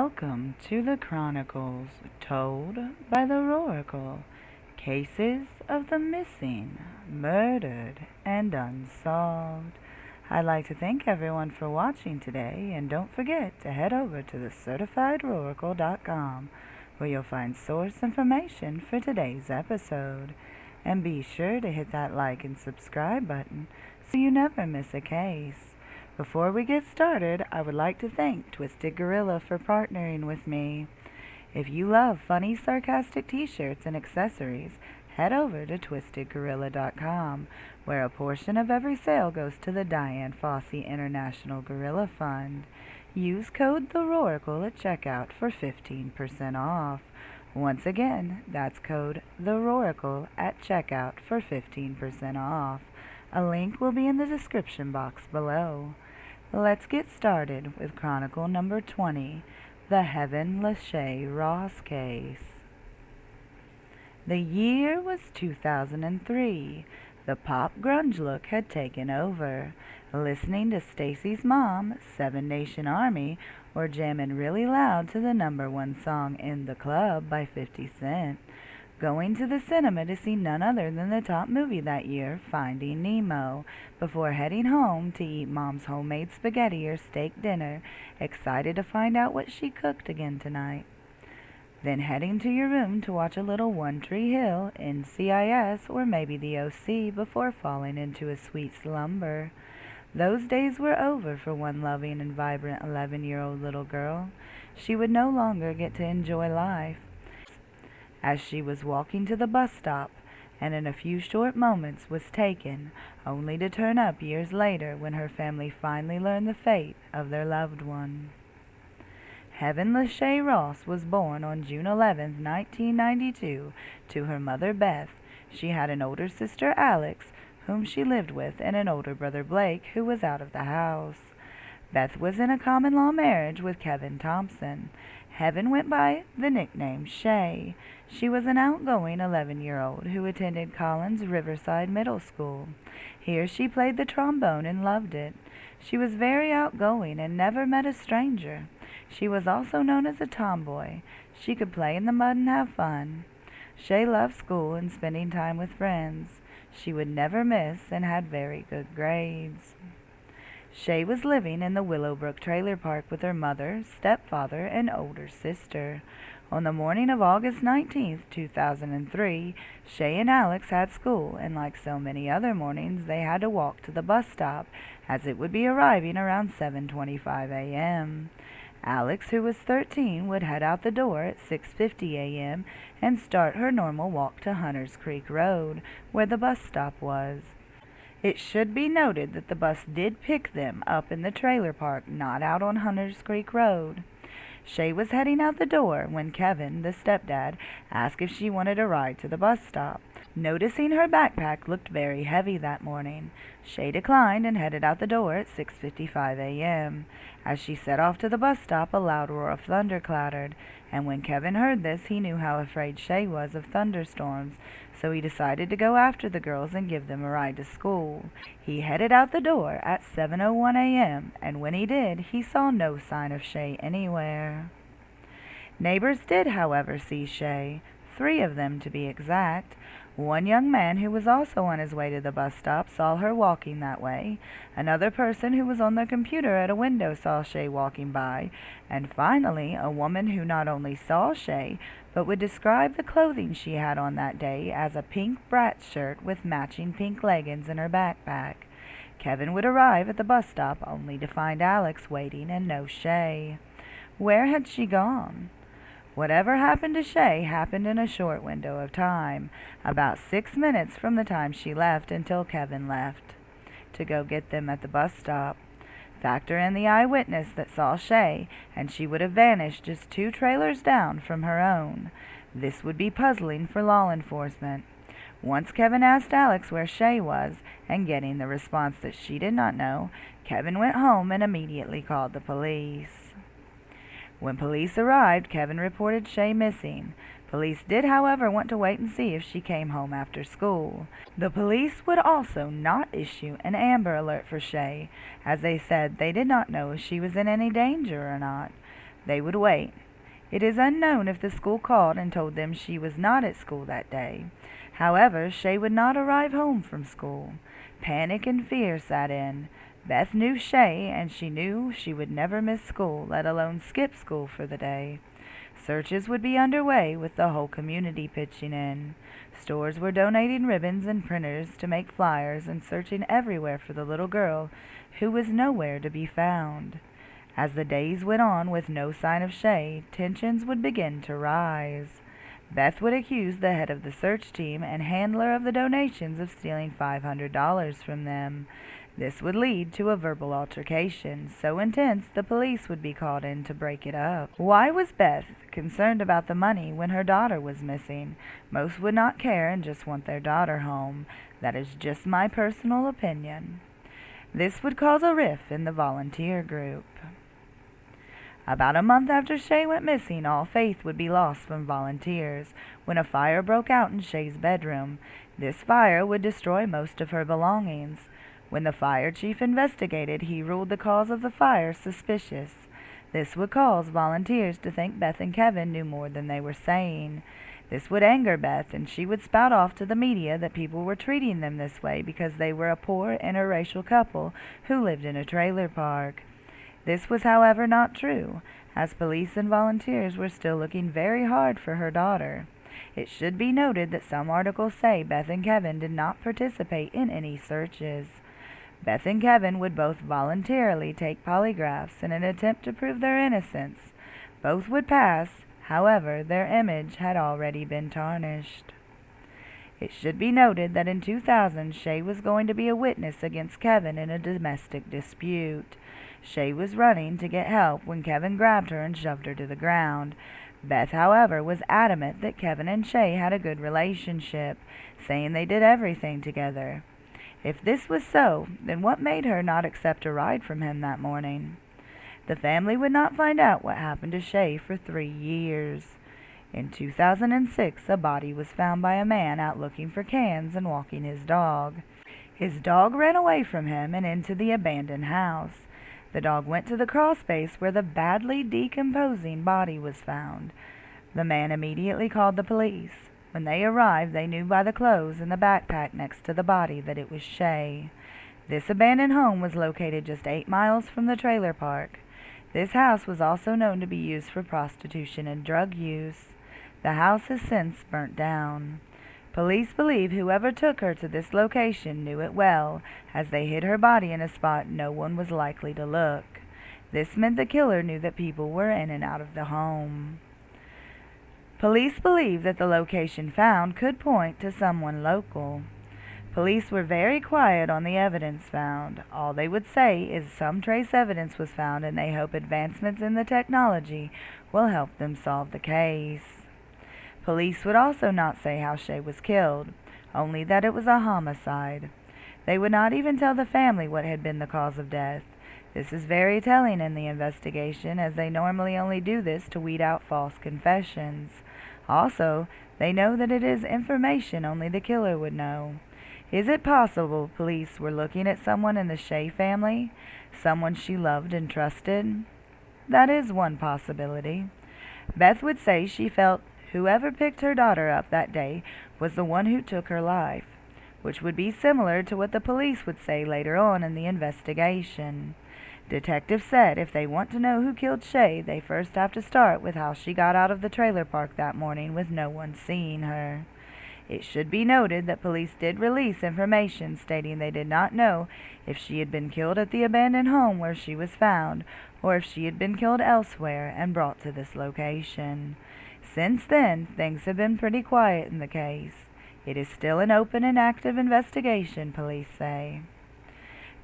Welcome to the Chronicles, told by the Chronikle. Cases of the missing, murdered, and unsolved. I'd like to thank everyone for watching today, and don't forget to head over to thecertifiedchronikle.com where you'll find source information for today's episode. And be sure to hit that like and subscribe button so you never miss a case. Before we get started, I would like to thank Twisted Gorilla for partnering with me. If you love funny, sarcastic t-shirts and accessories, head over to twistedgorilla.com, where a portion of every sale goes to the Diane Fossey International Gorilla Fund. Use code THERORACLE at checkout for 15% off. Once again, that's code THERORACLE at checkout for 15% off. A link will be in the description box below. Let's get started with Chronicle number 20, the LaShea Ross case. The year was 2003. The pop grunge look had taken over. Listening to Stacy's mom, Seven Nation Army, or jamming really loud to the #1 song In the Club by 50 Cent. Going to the cinema to see none other than the top movie that year, Finding Nemo, before heading home to eat Mom's homemade spaghetti or steak dinner, excited to find out what she cooked again tonight. Then heading to your room to watch a little One Tree Hill, NCIS, or maybe the OC before falling into a sweet slumber. Those days were over for one loving and vibrant 11-year-old little girl. She would no longer get to enjoy life. As she was walking to the bus stop, and in a few short moments was taken, only to turn up years later when her family finally learned the fate of their loved one. LaShea Ross was born on June 11, 1992, to her mother Beth. She had an older sister Alex, whom she lived with, and an older brother Blake, who was out of the house. Beth was in a common-law marriage with Kevin Thompson. Heaven went by the nickname Shay. She was an outgoing 11-year-old who attended Collins Riverside Middle School. Here she played the trombone and loved it. She was very outgoing and never met a stranger. She was also known as a tomboy. She could play in the mud and have fun. Shay loved school and spending time with friends. She would never miss and had very good grades. Shay was living in the Willowbrook trailer park with her mother, stepfather, and older sister. On the morning of August 19, 2003, Shay and Alex had school, and like so many other mornings, they had to walk to the bus stop, as it would be arriving around 7:25 a.m. Alex, who was 13, would head out the door at 6:50 a.m. and start her normal walk to Hunters Creek Road, where the bus stop was. It should be noted that the bus did pick them up in the trailer park, not out on Hunters Creek Road. Shay was heading out the door when Kevin, the stepdad, asked if she wanted a ride to the bus stop. Noticing her backpack looked very heavy that morning, Shay declined and headed out the door at 6:55 a.m. As she set off to the bus stop, a loud roar of thunder clattered, and when Kevin heard this, he knew how afraid Shay was of thunderstorms, so he decided to go after the girls and give them a ride to school. He headed out the door at 7:01 a.m., and when he did, he saw no sign of Shay anywhere. Neighbors did, however, see Shay, 3 of them to be exact. One young man who was also on his way to the bus stop saw her walking that way. Another person who was on their computer at a window saw Shay walking by. And finally, a woman who not only saw Shay, but would describe the clothing she had on that day as a pink Bratz shirt with matching pink leggings in her backpack. Kevin would arrive at the bus stop only to find Alex waiting and no Shay. Where had she gone? Whatever happened to Shay happened in a short window of time, about 6 minutes from the time she left until Kevin left to go get them at the bus stop. Factor in the eyewitness that saw Shay, and she would have vanished just 2 trailers down from her own. This would be puzzling for law enforcement. Once Kevin asked Alex where Shay was, and getting the response that she did not know, Kevin went home and immediately called the police. When police arrived, Kevin reported Shay missing. Police did, however, want to wait and see if she came home after school. The police would also not issue an Amber Alert for Shay, as they said they did not know if she was in any danger or not. They would wait. It is unknown if the school called and told them she was not at school that day. However, Shay would not arrive home from school. Panic and fear sat in. Beth knew Shay, and she knew she would never miss school, let alone skip school for the day. Searches would be underway, with the whole community pitching in. Stores were donating ribbons and printers to make flyers and searching everywhere for the little girl, who was nowhere to be found. As the days went on with no sign of Shay, tensions would begin to rise. Beth would accuse the head of the search team and handler of the donations of stealing $500 from them. This would lead to a verbal altercation, so intense the police would be called in to break it up. Why was Beth concerned about the money when her daughter was missing? Most would not care and just want their daughter home. That is just my personal opinion. This would cause a rift in the volunteer group. About a month after Shay went missing, all faith would be lost from volunteers when a fire broke out in Shay's bedroom. This fire would destroy most of her belongings. When the fire chief investigated, he ruled the cause of the fire suspicious. This would cause volunteers to think Beth and Kevin knew more than they were saying. This would anger Beth, and she would spout off to the media that people were treating them this way because they were a poor interracial couple who lived in a trailer park. This was, however, not true, as police and volunteers were still looking very hard for her daughter. It should be noted that some articles say Beth and Kevin did not participate in any searches. Beth and Kevin would both voluntarily take polygraphs in an attempt to prove their innocence. Both would pass, however, their image had already been tarnished. It should be noted that in 2000, Shay was going to be a witness against Kevin in a domestic dispute. Shay was running to get help when Kevin grabbed her and shoved her to the ground. Beth, however, was adamant that Kevin and Shay had a good relationship, saying they did everything together. If this was so, then what made her not accept a ride from him that morning? The family would not find out what happened to Shay for 3 years. In 2006, a body was found by a man out looking for cans and walking his dog. His dog ran away from him and into the abandoned house. The dog went to the crawl space where the badly decomposing body was found. The man immediately called the police. When they arrived, they knew by the clothes and the backpack next to the body that it was Shay. This abandoned home was located just 8 miles from the trailer park. This house was also known to be used for prostitution and drug use. The house has since burnt down. Police believe whoever took her to this location knew it well, as they hid her body in a spot no one was likely to look. This meant the killer knew that people were in and out of the home. Police believe that the location found could point to someone local. Police were very quiet on the evidence found. All they would say is some trace evidence was found and they hope advancements in the technology will help them solve the case. Police would also not say how Shay was killed, only that it was a homicide. They would not even tell the family what had been the cause of death. This is very telling in the investigation, as they normally only do this to weed out false confessions. Also, they know that it is information only the killer would know. Is it possible police were looking at someone in the Shay family, someone she loved and trusted? That is one possibility. Beth would say she felt whoever picked her daughter up that day was the one who took her life, which would be similar to what the police would say later on in the investigation. Detectives said if they want to know who killed Shay, they first have to start with how she got out of the trailer park that morning with no one seeing her. It should be noted that police did release information stating they did not know if she had been killed at the abandoned home where she was found, or if she had been killed elsewhere and brought to this location. Since then, things have been pretty quiet in the case. It is still an open and active investigation, police say.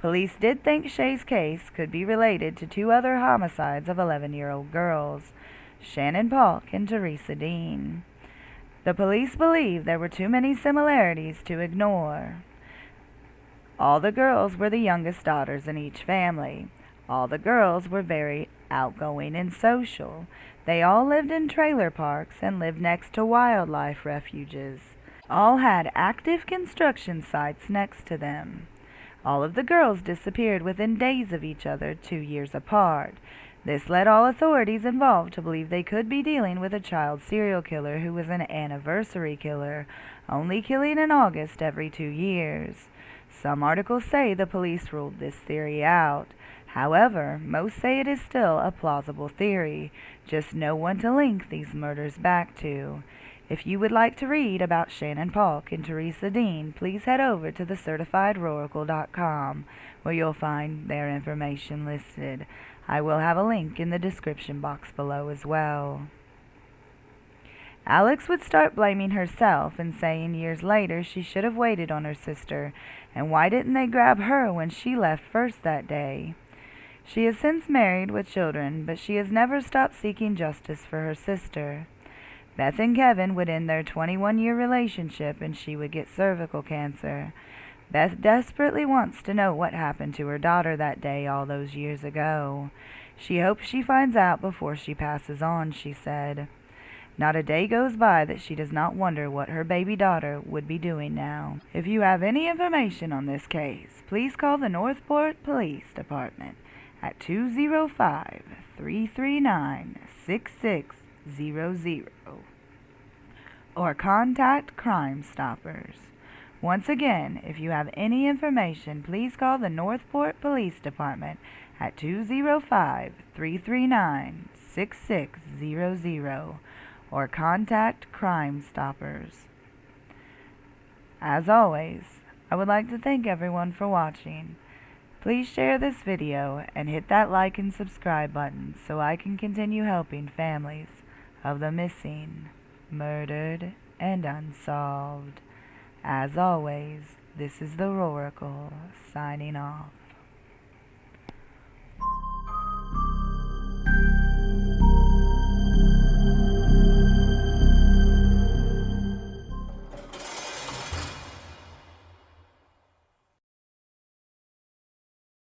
Police did think Shay's case could be related to 2 other homicides of 11-year-old girls, Shannon Polk and Teresa Dean. The police believe there were too many similarities to ignore. All the girls were the youngest daughters in each family. All the girls were very outgoing and social. They all lived in trailer parks and lived next to wildlife refuges. All had active construction sites next to them. All of the girls disappeared within days of each other, 2 years apart. This led all authorities involved to believe they could be dealing with a child serial killer who was an anniversary killer, only killing in August every 2 years. Some articles say the police ruled this theory out. However, most say it is still a plausible theory, just no one to link these murders back to. If you would like to read about Shannon Polk and Teresa Dean, please head over to thecertifiedroracle.com, where you'll find their information listed. I will have a link in the description box below as well. Alex would start blaming herself and saying years later she should have waited on her sister, and why didn't they grab her when she left first that day? She is since married with children, but she has never stopped seeking justice for her sister. Beth and Kevin would end their 21-year relationship and she would get cervical cancer. Beth desperately wants to know what happened to her daughter that day all those years ago. She hopes she finds out before she passes on, she said. Not a day goes by that she does not wonder what her baby daughter would be doing now. If you have any information on this case, please call the Northport Police Department at 205-339-6600 or contact Crime Stoppers. Once again, if you have any information, please call the Northport Police Department at 205-339-6600 or contact Crime Stoppers. As always, I would like to thank everyone for watching. Please share this video and hit that like and subscribe button so I can continue helping families of the missing, murdered, and unsolved. As always, this is the Roracle, signing off.